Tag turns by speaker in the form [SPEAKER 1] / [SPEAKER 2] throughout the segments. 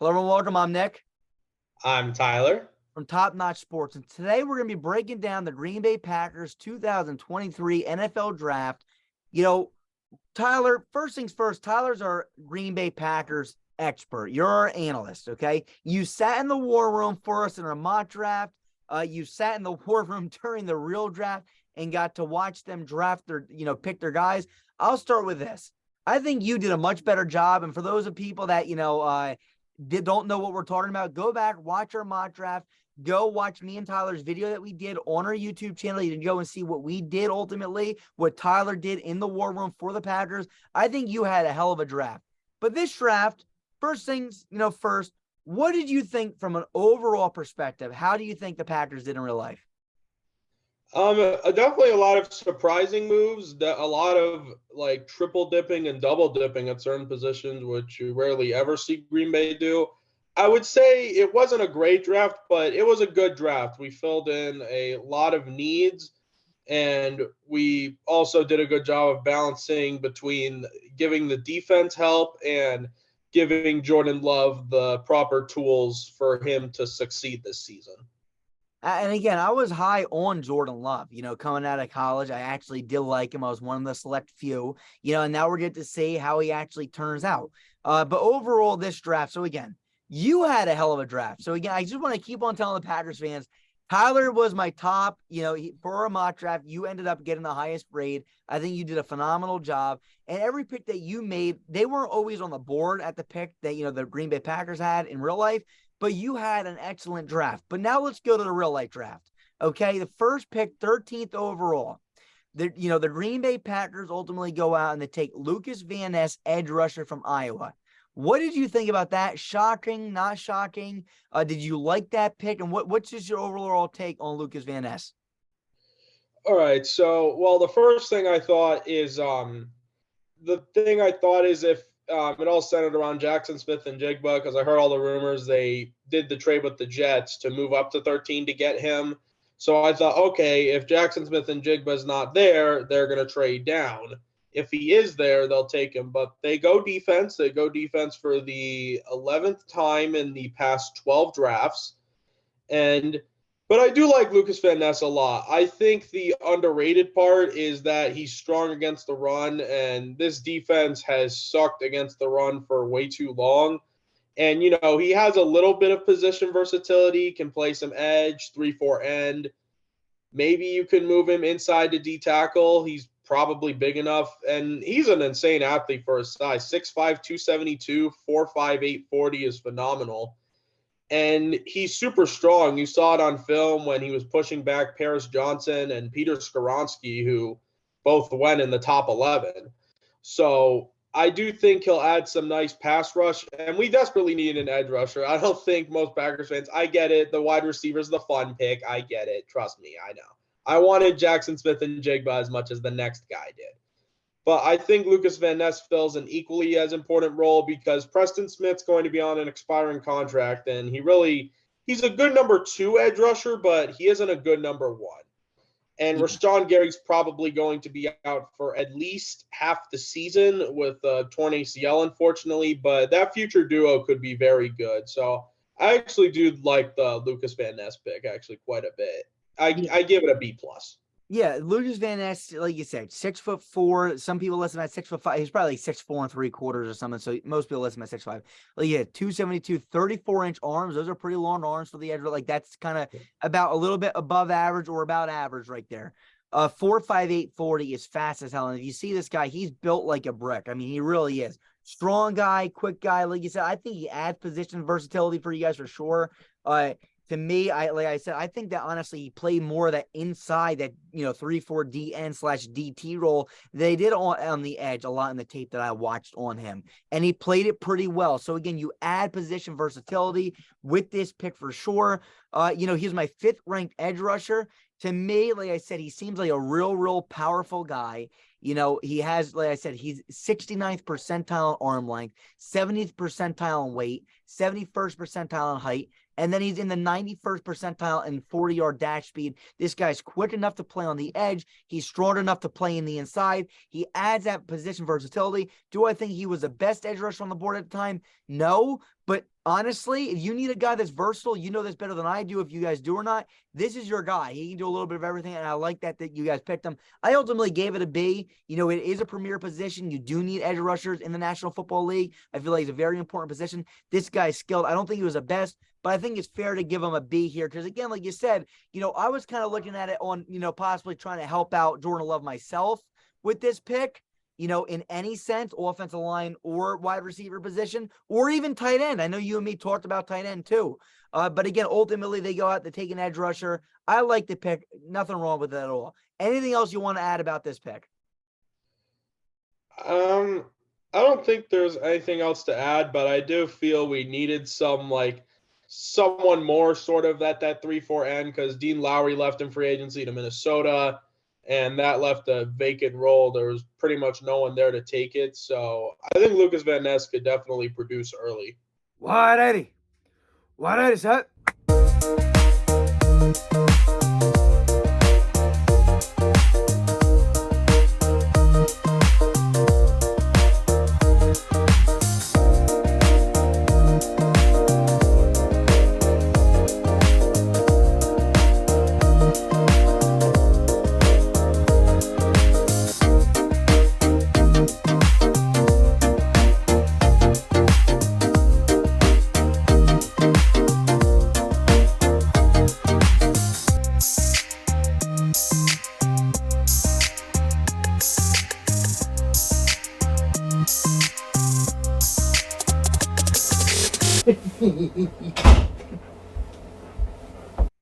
[SPEAKER 1] Hello, everyone. Welcome. I'm Nick
[SPEAKER 2] I'm Tyler.
[SPEAKER 1] from Top Notch Sports, and today we're going to be breaking down the Green Bay Packers 2023 NFL Draft. You know, Tyler, first things first, Tyler's our Green Bay Packers expert. You're our analyst, okay? You sat in the war room for us in our mock draft. You sat in the war room during the real draft and got to watch them draft their, pick their guys. I'll start with this. I think you did a much better job. And for those of people that, don't know what we're talking about, go back, watch our mock draft. Go watch me and Tyler's video that we did on our YouTube channel. You can go and see what we did ultimately, what Tyler did in the war room for the Packers. I think you had a hell of a draft. But this draft, first things, first, what did you think from an overall perspective? How do you think the Packers did in real life?
[SPEAKER 2] Definitely a lot of surprising moves. A lot of like triple dipping and double dipping at certain positions, which you rarely ever see Green Bay do. I would say it wasn't a great draft, but it was a good draft. We filled in a lot of needs, and we also did a good job of balancing between giving the defense help and giving Jordan Love the proper tools for him to succeed this season.
[SPEAKER 1] And again, I was high on Jordan Love, coming out of college. I actually did like him. I was one of the select few, and now we're getting to see how he actually turns out. But overall, this draft, so again, you had a hell of a draft. So again, I just want to keep on telling the Packers fans, Tyler was my top, for a mock draft. You ended up getting the highest grade. I think you did a phenomenal job. And every pick that you made, they weren't always on the board at the pick that, the Green Bay Packers had in real life, but you had an excellent draft. But now let's go to the real life draft. Okay. The first pick, 13th overall. The Green Bay Packers ultimately go out and they take Lukas Van Ness, edge rusher from Iowa. What did you think about that? Shocking, not shocking? Did you like that pick? And what's just your overall take on Lukas Van Ness?
[SPEAKER 2] All right. So, well, the first thing I thought is if it all centered around Jackson Smith and Jigba, because I heard all the rumors they did the trade with the Jets to move up to 13 to get him. So I thought, okay, if Jackson Smith and Jigba is not there, they're going to trade down. If he is there, they'll take him. But they go defense. They go defense for the 11th time in the past 12 drafts. And but I do like Lucas Van Ness a lot. I think the underrated part is that he's strong against the run, and this defense has sucked against the run for way too long. And, he has a little bit of position versatility, can play some edge, 3-4 end. Maybe you can move him inside to D tackle. He's probably big enough, and he's an insane athlete for his size. 6'5, 272, 4'5, 840 is phenomenal. And he's super strong. You saw it on film when he was pushing back Paris Johnson and Peter Skoronski, who both went in the top 11. So I do think he'll add some nice pass rush, and we desperately need an edge rusher. I don't think most Packers fans, I get it. The wide receiver's the fun pick. I get it. Trust me, I know. I wanted Jackson Smith and Jigba as much as the next guy did. But I think Lucas Van Ness fills an equally as important role because Preston Smith's going to be on an expiring contract, and he's a good number 2 edge rusher, but he isn't a good number 1. And Rashawn Gary's probably going to be out for at least half the season with a torn ACL, unfortunately, but that future duo could be very good. So I actually do like the Lucas Van Ness pick actually quite a bit. I give it a B+.
[SPEAKER 1] Yeah, Lukas Van Ness, like you said, 6'4". Some people list him at 6'5". He's probably like 6'4 3/4 or something. So most people list him at 6'5". Like, yeah, 272, 34-inch arms. Those are pretty long arms for the edge. Like, that's kind of about a little bit above average or about average right there. 4'5", 840 is fast as hell. And if you see this guy, he's built like a brick. I mean, he really is. Strong guy, quick guy. Like you said, I think he adds position versatility for you guys for sure. To me, like I said, I think that honestly he played more of that inside that 3-4 DN/DT role they did on the edge a lot in the tape that I watched on him, and he played it pretty well. So again, you add position versatility with this pick for sure. He's my 5th ranked edge rusher. To me, like I said, he seems like a real powerful guy. He has, like I said, he's 69th percentile in arm length, 70th percentile in weight, 71st percentile in height, and then he's in the 91st percentile in 40-yard dash speed. This guy's quick enough to play on the edge. He's strong enough to play in the inside. He adds that position versatility. Do I think he was the best edge rusher on the board at the time? No, But honestly, if you need a guy that's versatile, you know this better than I do, if you guys do or not. This is your guy. He can do a little bit of everything, and I like that you guys picked him. I ultimately gave it a B. You know, it is a premier position. You do need edge rushers in the National Football League. I feel like it's a very important position. This guy's skilled. I don't think he was the best, but I think it's fair to give him a B here because, again, like you said, you know, I was kind of looking at it on, you know, possibly trying to help out Jordan Love myself with this pick, you know, in any sense, offensive line or wide receiver position, or even tight end. I know you and me talked about tight end too. But again, ultimately they go out, they take an edge rusher. I like the pick. Nothing wrong with it at all. Anything else you want to add about this pick?
[SPEAKER 2] I don't think there's anything else to add, but I do feel we needed someone more sort of at that 3-4 end because Dean Lowry left in free agency to Minnesota, and that left a vacant role. There was pretty much no one there to take it. So I think Lucas Van Ness could definitely produce early.
[SPEAKER 1] 180. 180, set.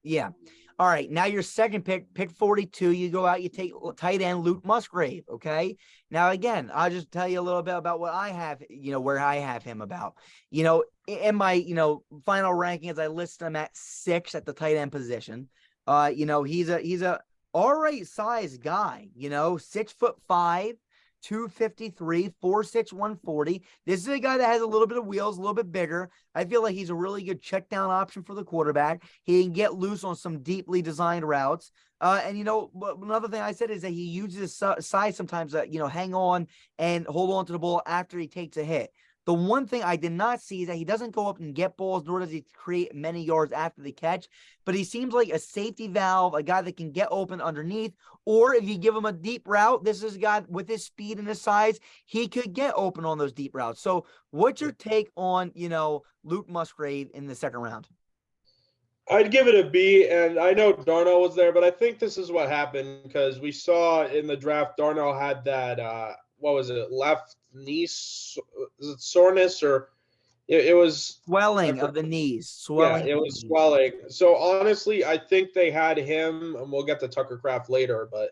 [SPEAKER 1] Yeah. All right. Now your second pick 42. You go out, you take tight end Luke Musgrave. Okay. Now, again, I'll just tell you a little bit about what I have, you know, where I have him about. You know, in my, you know, final rankings, I list him at 6 at the tight end position. You know, he's a all right size guy, you know, 6'5", 253, 4'6", 140. This is a guy that has a little bit of wheels, a little bit bigger. I feel like he's a really good check down option for the quarterback. He can get loose on some deeply designed routes. And, you know, another thing I said is that he uses his size sometimes to, you know, hang on and hold on to the ball after he takes a hit. The one thing I did not see is that he doesn't go up and get balls, nor does he create many yards after the catch. But he seems like a safety valve, a guy that can get open underneath. Or if you give him a deep route, this is a guy with his speed and his size, he could get open on those deep routes. So what's your take on, you know, Luke Musgrave in the second round?
[SPEAKER 2] I'd give it a B, and I know Darnell was there, but I think this is what happened because we saw in the draft Darnell had that what was it, left knee soreness, or it was
[SPEAKER 1] Swelling of the knees.
[SPEAKER 2] yeah,
[SPEAKER 1] Swelling.
[SPEAKER 2] it was swelling. So honestly, I think they had him, and we'll get to Tucker Kraft later, but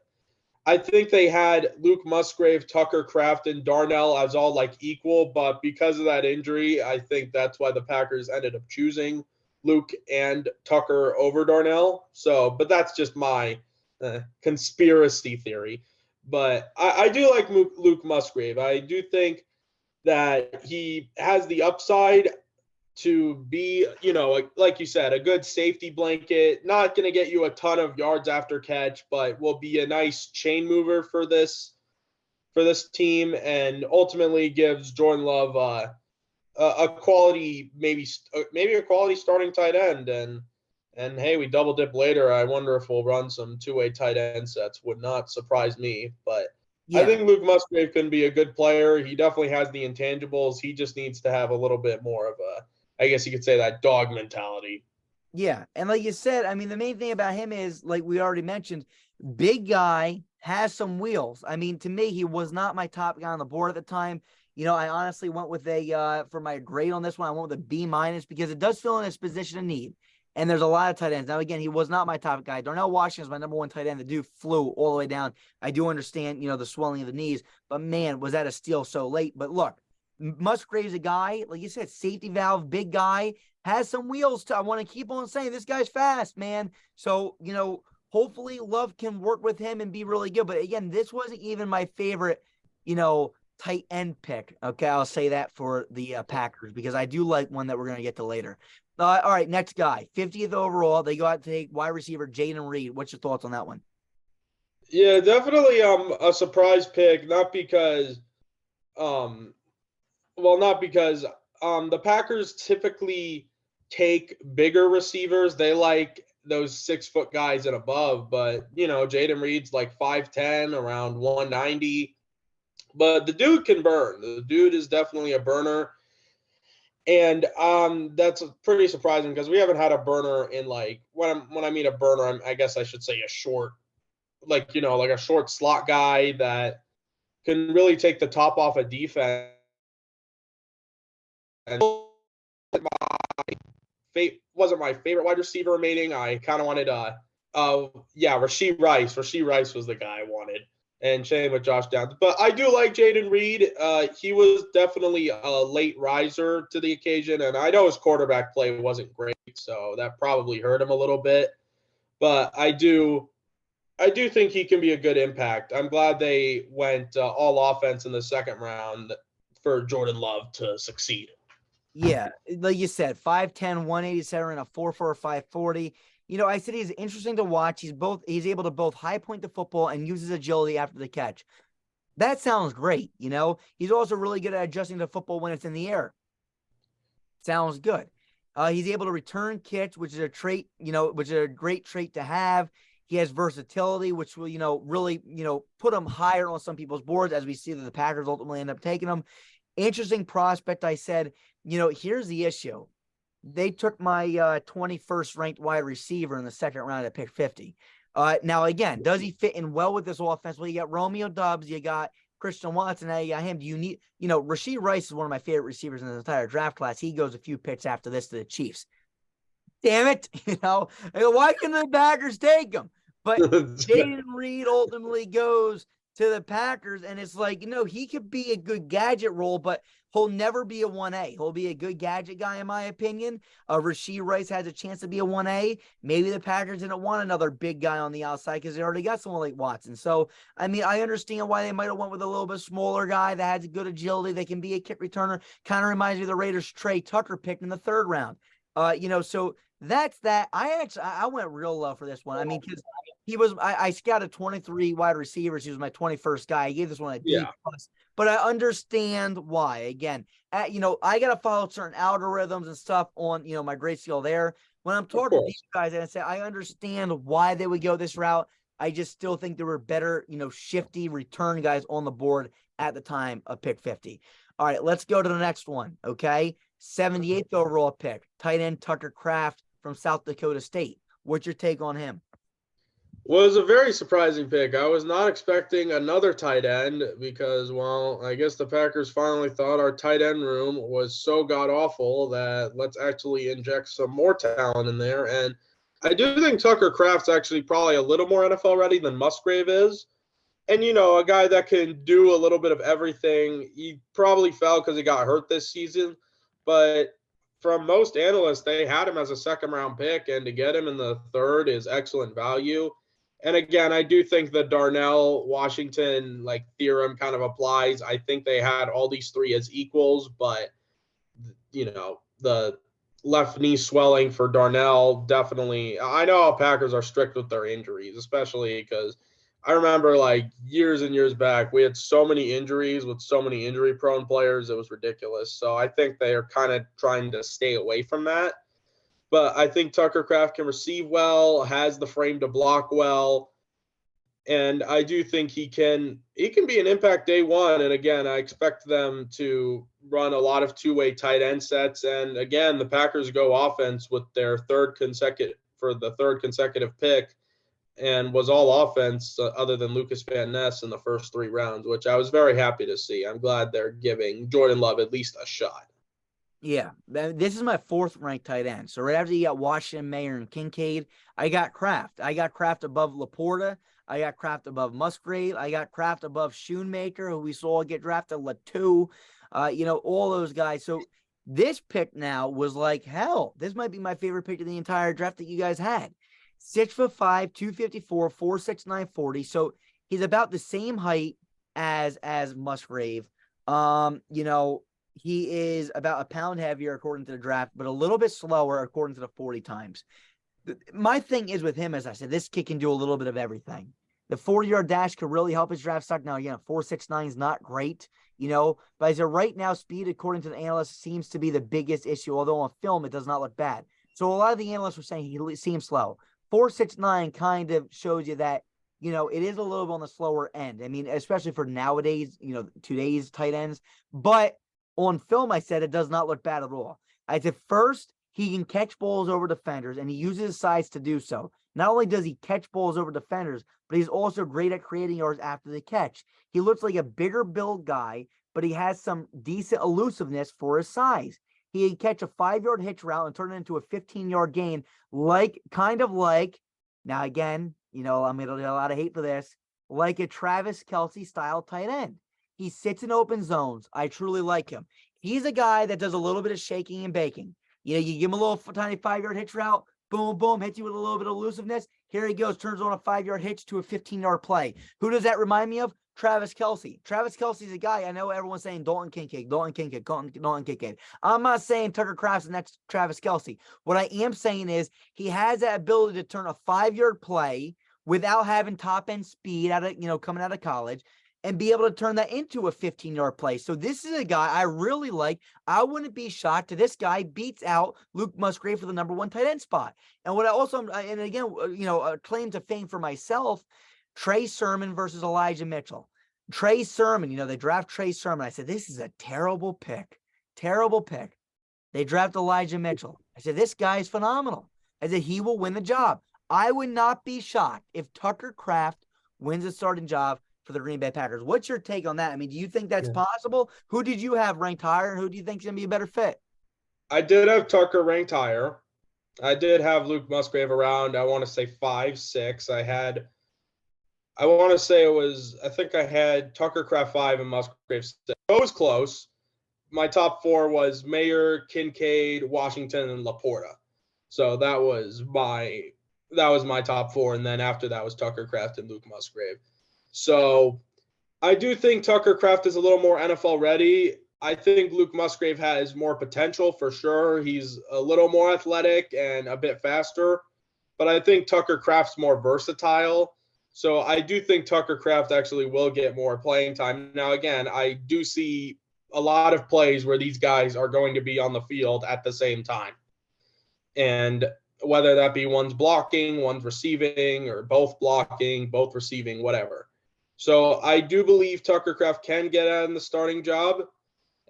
[SPEAKER 2] I think they had Luke Musgrave, Tucker Kraft, and Darnell as all like equal, but because of that injury, I think that's why the Packers ended up choosing Luke and Tucker over Darnell. So, but that's just my conspiracy theory. But I do like Luke Musgrave. I do think that he has the upside to be, you know, like you said, a good safety blanket. Not going to get you a ton of yards after catch, but will be a nice chain mover for this team, and ultimately gives Jordan Love a quality, maybe a quality starting tight end. And hey, we double dip later. I wonder if we'll run some two-way tight end sets. Would not surprise me. But I
[SPEAKER 1] Yeah.
[SPEAKER 2] think Luke Musgrave can be a good player. He definitely has the intangibles. He just needs to have a little bit more of I guess you could say, that dog mentality.
[SPEAKER 1] Yeah. And like you said, I mean, the main thing about him is, like we already mentioned, big guy, has some wheels. I mean, to me, he was not my top guy on the board at the time. You know, I honestly went with for my grade on this one, I went with a B- because it does fill in his position of need. And there's a lot of tight ends. Now, again, he was not my top guy. Darnell Washington is my number one tight end. The dude flew all the way down. I do understand, you know, the swelling of the knees, but man, was that a steal so late. But look, Musgrave's a guy, like you said, safety valve, big guy, has some wheels too. I want to keep on saying this guy's fast, man. So, you know, hopefully Love can work with him and be really good. But again, this wasn't even my favorite, you know, tight end pick. Okay, I'll say that for the Packers, because I do like one that we're going to get to later. All right, next guy, 50th overall. They go out to take wide receiver Jaden Reed. What's your thoughts on that one?
[SPEAKER 2] Yeah, definitely a surprise pick, not because the Packers typically take bigger receivers. They like those 6 foot guys and above, but Jaden Reed's like 5'10", around 190. But the dude can burn. The dude is definitely a burner. And that's pretty surprising because we haven't had a burner in like when I mean a burner, I guess I should say a short, like like a short slot guy that can really take the top off a defense. And wasn't my favorite wide receiver remaining. I kind of wanted Rashee Rice. Rashee Rice was the guy I wanted, and Shane with Josh Downs. But I do like Jaden Reed. He was definitely a late riser to the occasion, and I know his quarterback play wasn't great, so that probably hurt him a little bit. But I do think he can be a good impact. I'm glad they went all offense in the second round for Jordan Love to succeed.
[SPEAKER 1] Yeah, like you said, 5'10", 187, and a 4.4, 540. I said he's interesting to watch. He's able to both high point the football and use his agility after the catch. That sounds great. He's also really good at adjusting the football when it's in the air. Sounds good. He's able to return kicks, which is a trait, which is a great trait to have. He has versatility, which will, really, put him higher on some people's boards, as we see that the Packers ultimately end up taking him. Interesting prospect. I said, here's the issue. They took my 21st ranked wide receiver in the second round at pick 50. Now, again, does he fit in well with this offense? Well, you got Romeo Doubs, you got Christian Watson, now you got him. Do you need, Rashee Rice is one of my favorite receivers in the entire draft class. He goes a few picks after this to the Chiefs. Damn it. Why can the Packers take him? But Jaden Reed ultimately goes to the Packers, and it's like, he could be a good gadget role, but he'll never be a 1A. He'll be a good gadget guy, in my opinion. Rashee Rice has a chance to be a 1A. Maybe the Packers didn't want another big guy on the outside because they already got someone like Watson. So, I understand why they might have went with a little bit smaller guy that has good agility. They can be a kick returner. Kind of reminds me of the Raiders' Trey Tucker picked in the third round. So that's that. I went real low for this one. Because I scouted 23 wide receivers. He was my 21st guy. I gave this one a D+. But I understand why. Again, I got to follow certain algorithms and stuff on, my grade scale there. When I'm talking to these guys, and I say, I understand why they would go this route. I just still think there were better, shifty return guys on the board at the time of pick 50. All right, let's go to the next one. Okay. 78th overall pick, tight end Tucker Kraft from South Dakota State. What's your take on him?
[SPEAKER 2] Was a very surprising pick. I was not expecting another tight end because, well, I guess the Packers finally thought our tight end room was so god-awful that let's actually inject some more talent in there. And I do think Tucker Kraft's actually probably a little more NFL ready than Musgrave is. And, a guy that can do a little bit of everything. He probably fell because he got hurt this season. But from most analysts, they had him as a second-round pick, and to get him in the third is excellent value. And again, I do think the Darnell Washington theorem kind of applies. I think they had all these three as equals, but the left knee swelling for Darnell definitely. I know Packers are strict with their injuries, especially because I remember years and years back, we had so many injuries with so many injury prone players. It was ridiculous. So I think they are kind of trying to stay away from that. But I think Tucker Kraft can receive well, has the frame to block well, and I do think he can be an impact day one. And again, I expect them to run a lot of two-way tight end sets. And again, the Packers go offense with their third consecutive pick, and was all offense other than Lukas Van Ness in the first 3 rounds, which I was very happy to see. I'm glad they're giving Jordan Love at least a shot.
[SPEAKER 1] Yeah, this is my 4th ranked tight end. So right after you got Washington, Mayer, and Kincaid, I got Kraft. I got Kraft above Laporta. I got Kraft above Musgrave. I got Kraft above Schoonmaker, who we saw get drafted Latu. All those guys. So this pick now was like, hell, this might be my favorite pick of the entire draft that you guys had. 6'5", 254, 4'6", 940. So he's about the same height as Musgrave. He is about a pound heavier according to the draft, but a little bit slower according to the 40 times. My thing is with him, as I said, this kid can do a little bit of everything. The 40-yard dash could really help his draft stock. Now, again, 4.69 is not great, but I said right now, speed, according to the analysts, seems to be the biggest issue, although on film, it does not look bad. So a lot of the analysts were saying he seems slow. 4.69 kind of shows you that, it is a little bit on the slower end. I mean, especially for nowadays, today's tight ends. But on film, I said it does not look bad at all. I said first, he can catch balls over defenders, and he uses his size to do so. Not only does he catch balls over defenders, but he's also great at creating yards after the catch. He looks like a bigger build guy, but he has some decent elusiveness for his size. He can catch a 5-yard hitch route and turn it into a 15-yard gain, kind of like, now again, I'm going to get a lot of hate for this, like a Travis Kelce style tight end. He sits in open zones. I truly like him. He's a guy that does a little bit of shaking and baking. You give him a little tiny 5-yard hitch route, boom, boom, hits you with a little bit of elusiveness. Here he goes, turns on a 5-yard hitch to a 15-yard play. Who does that remind me of? Travis Kelce. Travis Kelce's a guy. I know everyone's saying Dalton Kincaid. I'm not saying Tucker Kraft's the next Travis Kelce. What I am saying is he has that ability to turn a 5-yard play without having top-end speed coming out of college, and be able to turn that into a 15-yard play. So this is a guy I really like. I wouldn't be shocked if this guy beats out Luke Musgrave for the number 1 tight end spot. And what I also, and again, a claim to fame for myself, Trey Sermon versus Elijah Mitchell. Trey Sermon, they draft Trey Sermon. I said, this is a terrible pick. Terrible pick. They draft Elijah Mitchell. I said, this guy is phenomenal. I said, he will win the job. I would not be shocked if Tucker Kraft wins a starting job for the Green Bay Packers. What's your take on that? I mean, do you think that's possible? Who did you have ranked higher, and who do you think is going to be a better fit?
[SPEAKER 2] I did have Tucker ranked higher. I did have Luke Musgrave around, I want to say 5, 6. I think I had Tucker Kraft 5 and Musgrave 6. It was close. My top 4 was Mayer, Kincaid, Washington, and Laporta. So that was my top 4, and then after that was Tucker Kraft and Luke Musgrave. So I do think Tucker Kraft is a little more NFL ready. I think Luke Musgrave has more potential for sure. He's a little more athletic and a bit faster, but I think Tucker Kraft's more versatile. So I do think Tucker Kraft actually will get more playing time. Now, again, I do see a lot of plays where these guys are going to be on the field at the same time. And whether that be one's blocking, one's receiving, or both blocking, both receiving, whatever. So I do believe Tucker Kraft can get out in the starting job.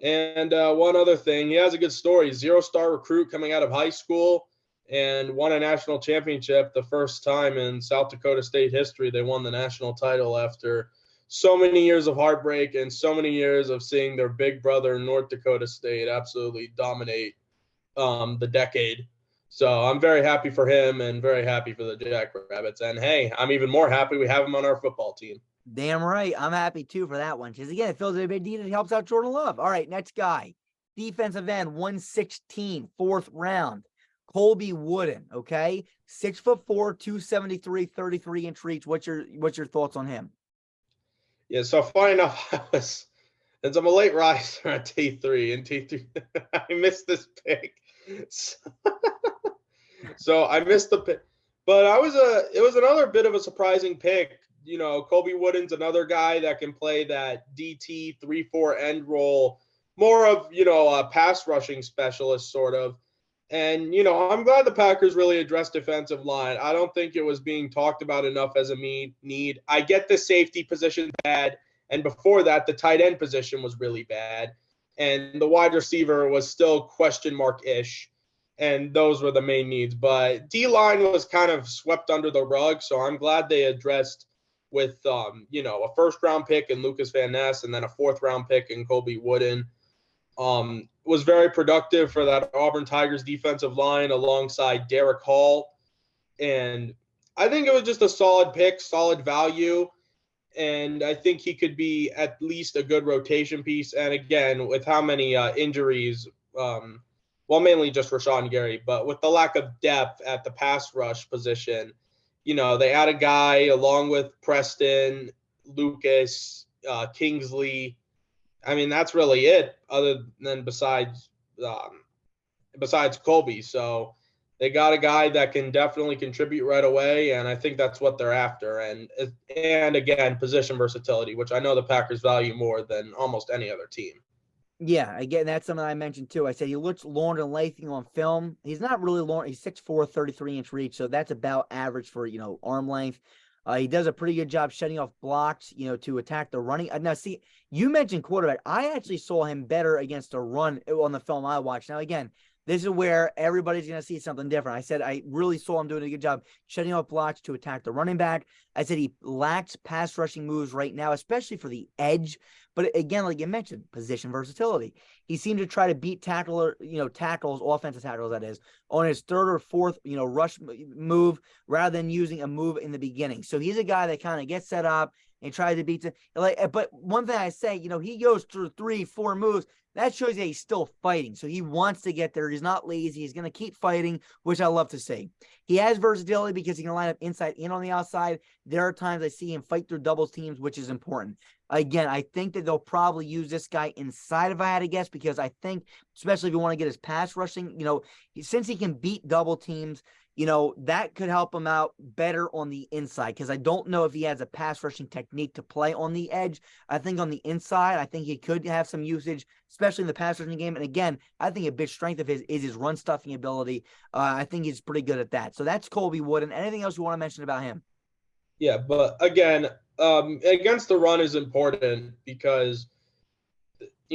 [SPEAKER 2] And one other thing, he has a good story. 0-star recruit coming out of high school and won a national championship the first time in South Dakota State history. They won the national title after so many years of heartbreak and so many years of seeing their big brother, North Dakota State, absolutely dominate the decade. So I'm very happy for him and very happy for the Jackrabbits. And, hey, I'm even more happy we have him on our football team.
[SPEAKER 1] Damn right. I'm happy, too, for that one. Because, again, it fills a big need and helps out Jordan Love. All right, next guy. Defensive end, 116, 4th round. Colby Wooden, okay? 6'4", 273, 33-inch reach. What's your thoughts on him?
[SPEAKER 2] Yeah, so funny enough, since I'm a late riser at T3, and T3, I missed this pick. So I missed the pick. But it was another bit of a surprising pick. Colby Wooden's another guy that can play that DT 3-4 end role, more of, a pass rushing specialist sort of. And, I'm glad the Packers really addressed defensive line. I don't think it was being talked about enough as a need. I get the safety position bad, and before that, the tight end position was really bad. And the wide receiver was still question mark-ish, and those were the main needs. But D-line was kind of swept under the rug, so I'm glad they addressed with, a first-round pick in Lukas Van Ness and then a 4th-round pick in Colby Wooden. Was very productive for that Auburn Tigers defensive line alongside Derek Hall. And I think it was just a solid pick, solid value. And I think he could be at least a good rotation piece. And again, with how many injuries, mainly just Rashawn Gary, but with the lack of depth at the pass rush position, they add a guy along with Preston, Lucas, Kingsley. I mean, that's really it other than besides Colby. So They got a guy that can definitely contribute right away, and I think that's what they're after. And again, position versatility, which I know the Packers value more than almost any other team.
[SPEAKER 1] Yeah, again, that's something I mentioned too. I said he looks longer than lengthy on film. He's not really long. He's 6'4", 33-inch reach, so that's about average for, arm length. He does a pretty good job shutting off blocks, to attack the running. Now, see, you mentioned quarterback. I actually saw him better against a run on the film I watched. Now, again, this is where everybody's going to see something different. I said I really saw him doing a good job shutting off blocks to attack the running back. I said he lacks pass rushing moves right now, especially for the edge. But again, like you mentioned, position versatility. He seemed to try to beat tackles, offensive tackles, that is, on his third or fourth, rush move rather than using a move in the beginning. So he's a guy that kind of gets set up and tries to beat but one thing I say, he goes through 3-4 moves. That shows that he's still fighting. So he wants to get there. He's not lazy. He's going to keep fighting, which I love to see. He has versatility because he can line up inside and on the outside. There are times I see him fight through doubles teams, which is important. Again, I think that they'll probably use this guy inside if I had to guess, because I think, especially if you want to get his pass rushing, since he can beat double teams, that could help him out better on the inside, because I don't know if he has a pass rushing technique to play on the edge. I think on the inside, I think he could have some usage, especially in the pass rushing game. And again, I think a big strength of his is his run stuffing ability. I think he's pretty good at that. So that's Colby Wooden. Anything else you want to mention about him?
[SPEAKER 2] Yeah, but again, against the run is important because,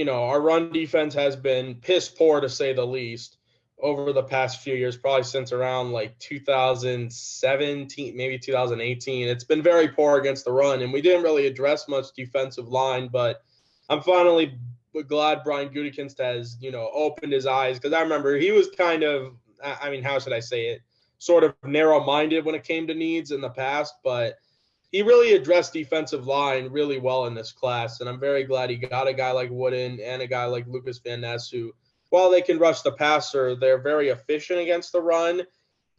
[SPEAKER 2] our run defense has been piss poor, to say the least, over the past few years, probably since around like 2017, maybe 2018. It's been very poor against the run, and we didn't really address much defensive line, but I'm finally glad Brian Gutekunst has, opened his eyes, because I remember he was kind of, how should I say it, sort of narrow-minded when it came to needs in the past, but he really addressed defensive line really well in this class, and I'm very glad he got a guy like Wooden and a guy like Lukas Van Ness, who, while they can rush the passer, they're very efficient against the run,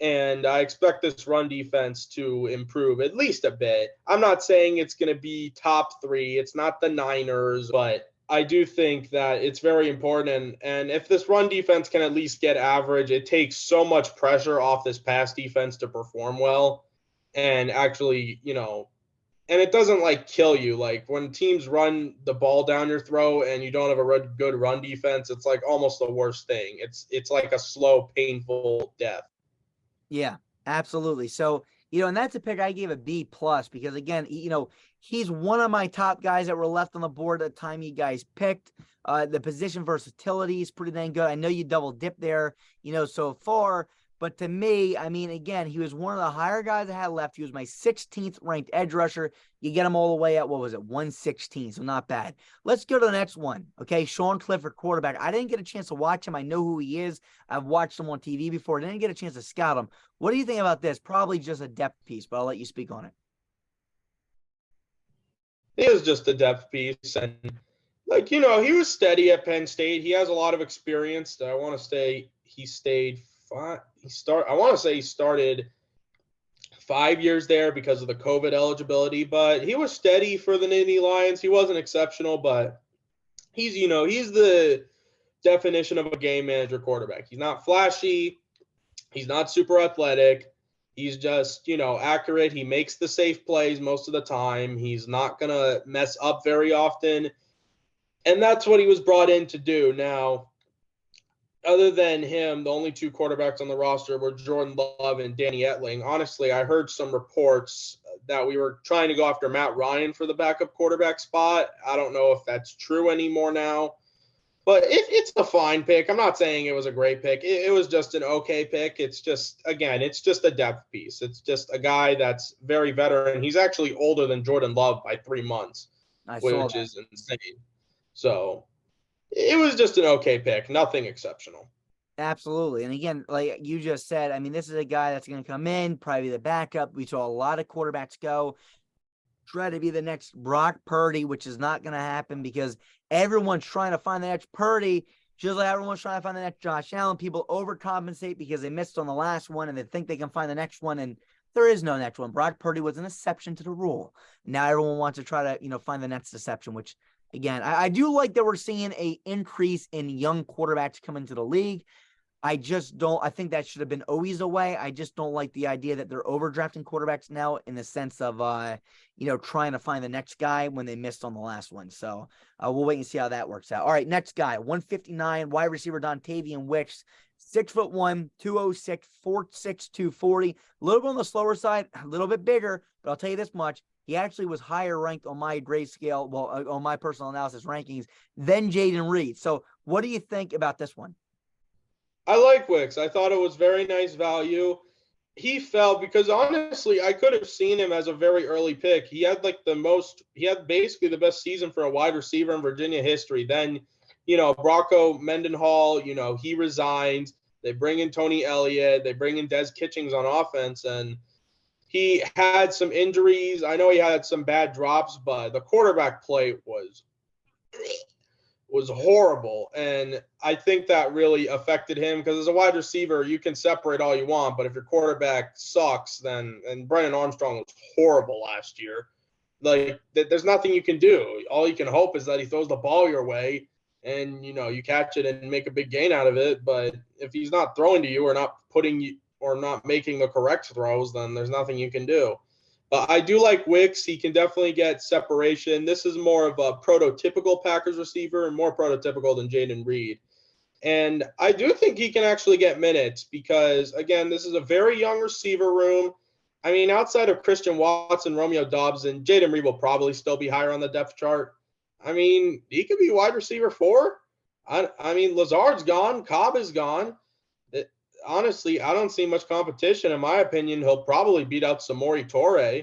[SPEAKER 2] and I expect this run defense to improve at least a bit. I'm not saying it's going to be top 3. It's not the Niners, but I do think that it's very important, and if this run defense can at least get average, it takes so much pressure off this pass defense to perform well. And actually, and it doesn't kill you. Like when teams run the ball down your throat and you don't have a good run defense, it's like almost the worst thing. It's like a slow, painful death.
[SPEAKER 1] Yeah, absolutely. So, and that's a pick I gave a B+ because again, he's one of my top guys that were left on the board at the time you guys picked. The position versatility is pretty dang good. I know you double dip there, so far. But to me, again, he was one of the higher guys I had left. He was my 16th ranked edge rusher. You get him all the way at, 116, so not bad. Let's go to the next one, okay? Sean Clifford, quarterback. I didn't get a chance to watch him. I know who he is. I've watched him on TV before. I didn't get a chance to scout him. What do you think about this? Probably just a depth piece, but I'll let you speak on it.
[SPEAKER 2] It is just a depth piece. And, he was steady at Penn State. He has a lot of experience. I want to say he stayed I want to say he started 5 years there because of the COVID eligibility, but he was steady for the Nittany Lions. He wasn't exceptional, but he's the definition of a game manager quarterback. He's not flashy. He's not super athletic. He's just, accurate. He makes the safe plays most of the time. He's not going to mess up very often. And that's what he was brought in to do. Now, other than him, the only 2 quarterbacks on the roster were Jordan Love and Danny Etling. Honestly, I heard some reports that we were trying to go after Matt Ryan for the backup quarterback spot. I don't know if that's true anymore now, but it's a fine pick. I'm not saying it was a great pick. It was just an okay pick. It's just, again, it's just a depth piece. It's just a guy that's very veteran. He's actually older than Jordan Love by 3 months, which is insane. So it was just an okay pick, nothing exceptional.
[SPEAKER 1] Absolutely. And again, like you just said, this is a guy that's going to come in, probably the backup. We saw a lot of quarterbacks go, try to be the next Brock Purdy, which is not going to happen because everyone's trying to find the next Purdy, just like everyone's trying to find the next Josh Allen. People overcompensate because they missed on the last one and they think they can find the next one, and there is no next one. Brock Purdy was an exception to the rule. Now everyone wants to try to, find the next exception, which, again, I do like that we're seeing an increase in young quarterbacks come into the league. I just don't. I think that should have been always the way. I just don't like the idea that they're overdrafting quarterbacks now in the sense of, trying to find the next guy when they missed on the last one. So we'll wait and see how that works out. All right, next guy, 159, wide receiver Dontavian Wicks, 6'1", 206, 4'6", 240. A little bit on the slower side, a little bit bigger, but I'll tell you this much. He actually was higher ranked on my grade scale, on my personal analysis rankings, than Jaden Reed. So what do you think about this one?
[SPEAKER 2] I like Wicks. I thought it was very nice value. He fell because honestly, I could have seen him as a very early pick. He had basically the best season for a wide receiver in Virginia history. Then, Brocco Mendenhall, he resigns. They bring in Tony Elliott. They bring in Des Kitchings on offense. And he had some injuries. I know he had some bad drops, but the quarterback play was horrible. And I think that really affected him because as a wide receiver, you can separate all you want, but if your quarterback sucks, and Brennan Armstrong was horrible last year, like there's nothing you can do. All you can hope is that he throws the ball your way and, you catch it and make a big gain out of it. But if he's not throwing to you or not making the correct throws, then there's nothing you can do. But I do like Wicks. He can definitely get separation. This is more of a prototypical Packers receiver and more prototypical than Jaden Reed. And I do think he can actually get minutes because, again, this is a very young receiver room. I mean, outside of Christian Watson, Romeo Doubs, and Jaden Reed will probably still be higher on the depth chart. I mean, he could be wide receiver 4. I mean, Lazard's gone. Cobb is gone. Honestly, I don't see much competition. In my opinion, he'll probably beat out Samori Torre.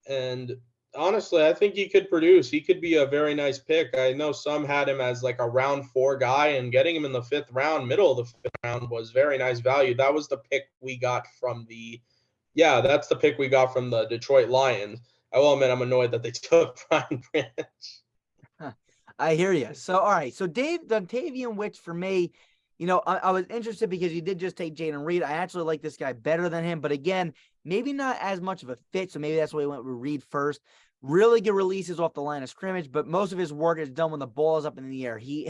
[SPEAKER 2] And honestly, I think he could produce. He could be a very nice pick. I know some had him as like a round 4 guy, and getting him in the 5th round, middle of the 5th round, was very nice value. That was the pick we got from that's the pick we got from the Detroit Lions. I will admit I'm annoyed that they took Brian Branch.
[SPEAKER 1] I hear you. So, all right. So, Dontavian Wicks for me, I was interested because you did just take Jaden Reed. I actually like this guy better than him, but again, maybe not as much of a fit. So maybe that's why we went with Reed first. Really good releases off the line of scrimmage, but most of his work is done when the ball is up in the air. He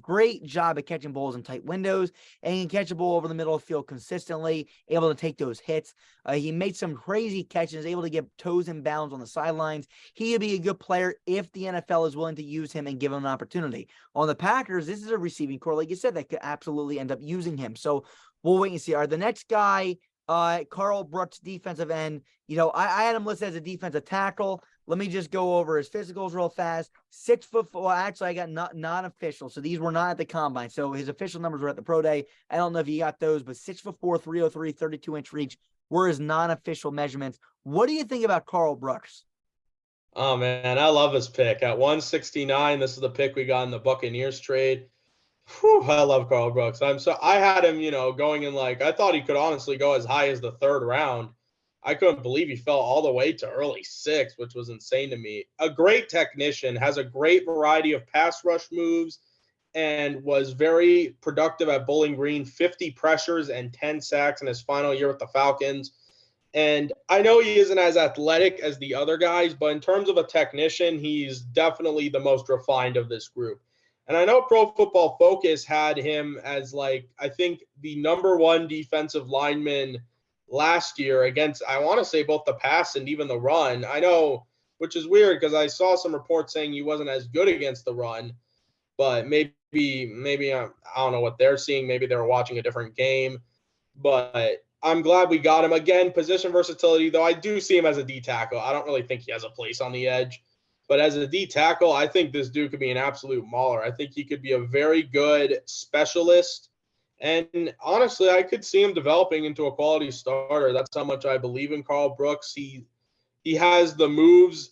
[SPEAKER 1] great job at catching balls in tight windows, and he can catch a ball over the middle of the field consistently, able to take those hits. He made some crazy catches, able to get toes in bounds on the sidelines. He would be a good player if the NFL is willing to use him and give him an opportunity. On the Packers, this is a receiving core, like you said, that could absolutely end up using him. So we'll wait and see. All right, the next guy, Carl Brooks, defensive end. I had him listed as a defensive tackle. Let me just go over his physicals real fast. 6'4". Well, actually, I got non-official, so these were not at the combine. So his official numbers were at the pro day. I don't know if you got those, but 6'4", 303, 32-inch reach were his non-official measurements. What do you think about Carl Brooks?
[SPEAKER 2] Oh man, I love this pick at 169. This is the pick we got in the Buccaneers trade. Whew, I love Carl Brooks. I had him, going in I thought he could honestly go as high as the 3rd round. I couldn't believe he fell all the way to early 6th, which was insane to me. A great technician, has a great variety of pass rush moves, and was very productive at Bowling Green. 50 pressures and 10 sacks in his final year with the Falcons. And I know he isn't as athletic as the other guys, but in terms of a technician, he's definitely the most refined of this group. And I know Pro Football Focus had him as I think the number 1 defensive lineman last year against, I want to say, both the pass and even the run. I know, which is weird because I saw some reports saying he wasn't as good against the run, but maybe I don't know what they're seeing. Maybe they were watching a different game, but I'm glad we got him. Again, position versatility, though I do see him as a D tackle. I don't really think he has a place on the edge. But as a D tackle, I think this dude could be an absolute mauler. I think he could be a very good specialist. And honestly, I could see him developing into a quality starter. That's how much I believe in Carl Brooks. He has the moves.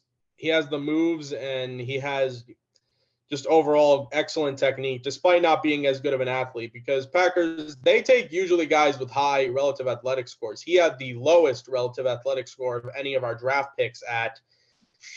[SPEAKER 2] And he has just overall excellent technique, despite not being as good of an athlete, because Packers, they take usually guys with high relative athletic scores. He had the lowest relative athletic score of any of our draft picks at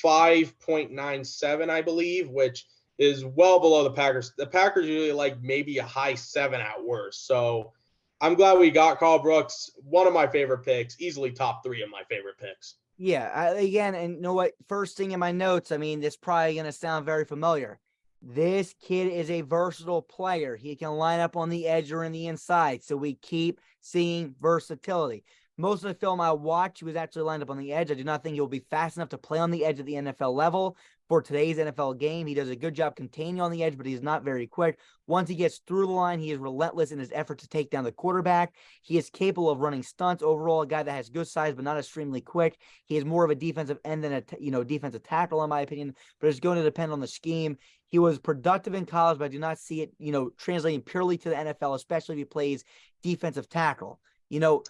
[SPEAKER 2] 5.97, I believe, which is well below the Packers. The Packers usually maybe a high 7 at worst. So I'm glad we got Carl Brooks. One of my favorite picks, easily top 3 of my favorite picks.
[SPEAKER 1] Yeah, again, and you know what? First thing in my notes, I mean, this probably going to sound very familiar. This kid is a versatile player. He can line up on the edge or in the inside. So we keep seeing versatility. Most of the film I watched, he was actually lined up on the edge. I do not think he'll be fast enough to play on the edge at the NFL level for today's NFL game. He does a good job containing on the edge, but he's not very quick. Once he gets through the line, he is relentless in his effort to take down the quarterback. He is capable of running stunts. Overall, a guy that has good size, but not extremely quick. He is more of a defensive end than a defensive tackle, in my opinion, but it's going to depend on the scheme. He was productive in college, but I do not see it, translating purely to the NFL, especially if he plays defensive tackle.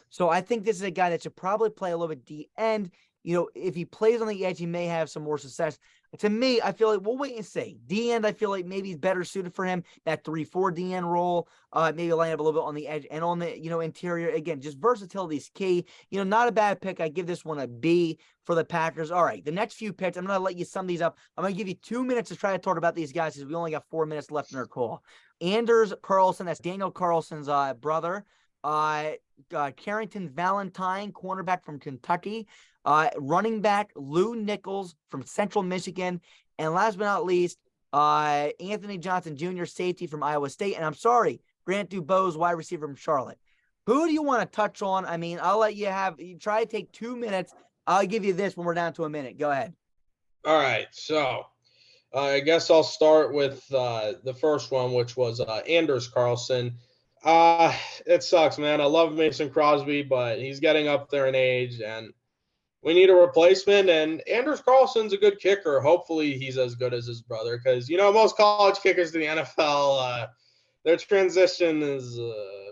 [SPEAKER 1] So I think this is a guy that should probably play a little bit D end. If he plays on the edge, he may have some more success. To me, I feel like we'll wait and see. D end, I feel like maybe he's better suited for him. That 3-4 D end role, maybe line up a little bit on the edge and on the interior. Again, just versatility is key. Not a bad pick. I give this one a B for the Packers. All right, the next few picks, I'm gonna let you sum these up. I'm gonna give you 2 minutes to try to talk about these guys because we only got 4 minutes left in our call. Anders Carlson, that's Daniel Carlson's brother. Carrington Valentine, cornerback from Kentucky. Running back Lou Nichols from Central Michigan. And last but not least, Anthony Johnson Jr., safety from Iowa State. And I'm sorry, Grant Dubose, wide receiver from Charlotte. Who do you want to touch on? I mean, I'll let you try to take 2 minutes. I'll give you this when we're down to a minute. Go ahead.
[SPEAKER 2] All right. So I guess I'll start with the first one, which was Anders Carlson. It sucks, man. I love Mason Crosby, but he's getting up there in age, and we need a replacement. And Anders Carlson's a good kicker. Hopefully, he's as good as his brother, because most college kickers to the NFL, their transition is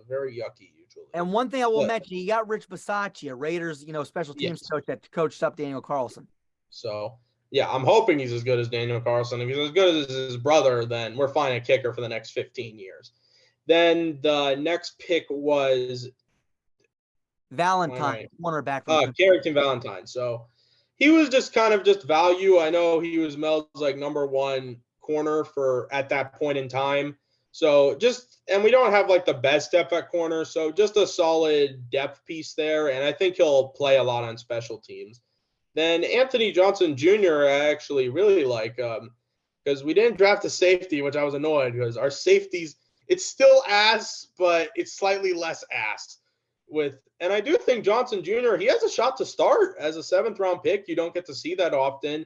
[SPEAKER 2] very yucky usually.
[SPEAKER 1] And one thing I will mention, you got Rich Bisaccia, a Raiders, special teams coach that coached up Daniel Carlson.
[SPEAKER 2] So yeah, I'm hoping he's as good as Daniel Carlson. If he's as good as his brother, then we're finding a kicker for the next 15 years. Then the next pick was
[SPEAKER 1] Valentine, cornerback from
[SPEAKER 2] Carrington Valentine. So he was just kind of just value. I know he was Mel's number one corner for at that point in time. So and we don't have the best depth at corner. So just a solid depth piece there. And I think he'll play a lot on special teams. Then Anthony Johnson Jr. I actually really like because we didn't draft a safety, which I was annoyed because our safeties, it's still ass, but it's slightly less ass. And I do think Johnson Jr., he has a shot to start as a 7th-round pick. You don't get to see that often.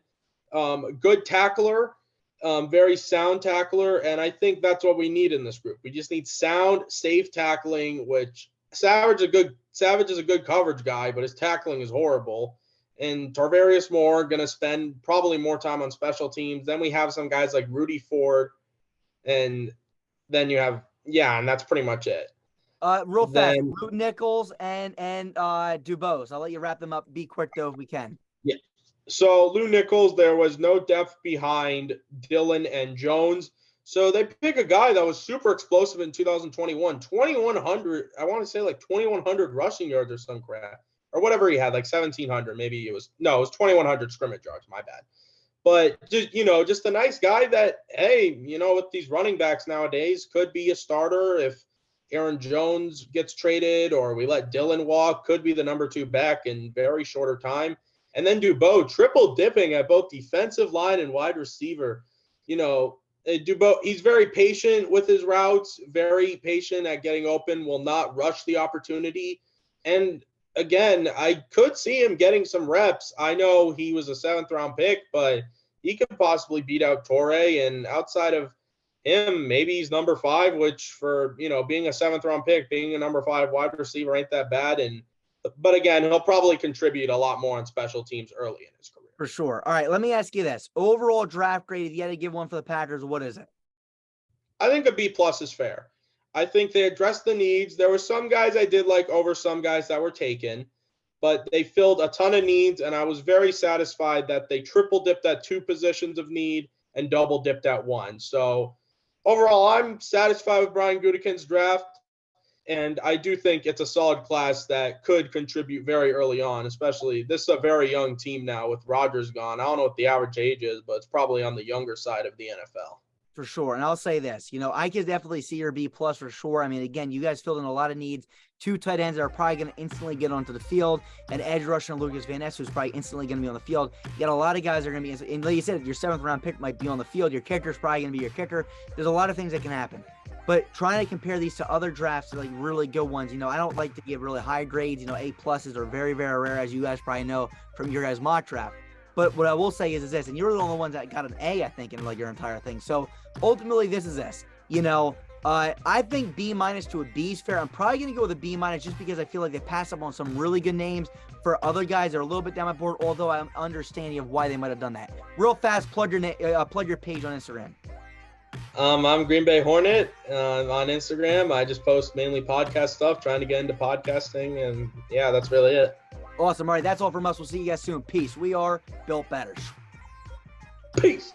[SPEAKER 2] Good tackler, very sound tackler, and I think that's what we need in this group. We just need sound, safe tackling, which Savage is a good coverage guy, but his tackling is horrible. And Tarvarius Moore going to spend probably more time on special teams. Then we have some guys like Rudy Ford, and then you have, and that's pretty much it.
[SPEAKER 1] Real fast, Lou Nichols and Dubose. I'll let you wrap them up. Be quick, though, if we can.
[SPEAKER 2] Yeah. So Lou Nichols, there was no depth behind Dillon and Jones. So they pick a guy that was super explosive in 2021. 2,100, I want to say 2,100 rushing yards or some crap. Or whatever he had, 1,700. Maybe it was 2,100 scrimmage yards. My bad. But just a nice guy that, hey, with these running backs nowadays, could be a starter if Aaron Jones gets traded or we let Dillon walk, could be the number 2 back in very shorter time. And then Dubose, triple dipping at both defensive line and wide receiver. Dubose, he's very patient with his routes, very patient at getting open, will not rush the opportunity. And again, I could see him getting some reps. I know he was a 7th-round pick, but he could possibly beat out Torrey. And outside of him, maybe he's number 5, which for, being a 7th-round pick, being a number 5 wide receiver ain't that bad. But again, he'll probably contribute a lot more on special teams early in his career.
[SPEAKER 1] For sure. All right, let me ask you this. Overall draft grade, if you had to give one for the Packers, what is it?
[SPEAKER 2] I think a B+ is fair. I think they addressed the needs. There were some guys I did like over some guys that were taken, but they filled a ton of needs, and I was very satisfied that they triple dipped at 2 positions of need and double dipped at 1. So overall, I'm satisfied with Brian Gutekunst's draft, and I do think it's a solid class that could contribute very early on, especially this is a very young team now with Rodgers gone. I don't know what the average age is, but it's probably on the younger side of the NFL.
[SPEAKER 1] For sure. And I'll say this, I could definitely see your B+ for sure. I mean, again, you guys filled in a lot of needs. two tight ends that are probably going to instantly get onto the field, an edge rusher, Lukas Van Ness, who's probably instantly going to be on the field. You got a lot of guys that are going to be, and like you said, your 7th round pick might be on the field. Your kicker's probably going to be your kicker. There's a lot of things that can happen. But trying to compare these to other drafts, like really good ones, I don't like to give really high grades. A pluses are very, very rare, as you guys probably know from your guys' mock draft. But what I will say is this, and you're the only ones that got an A, I think, in like your entire thing. So ultimately, this is this. I think B- to a B is fair. I'm probably going to go with a B- just because I feel like they passed up on some really good names for other guys that are a little bit down my board, although I'm understanding of why they might have done that. Real fast, plug your page on Instagram.
[SPEAKER 2] I'm Green Bay Hornet on Instagram. I just post mainly podcast stuff, trying to get into podcasting, and yeah, that's really it.
[SPEAKER 1] Awesome. All right, that's all from us. We'll see you guys soon. Peace. We are Built Betters.
[SPEAKER 2] Peace.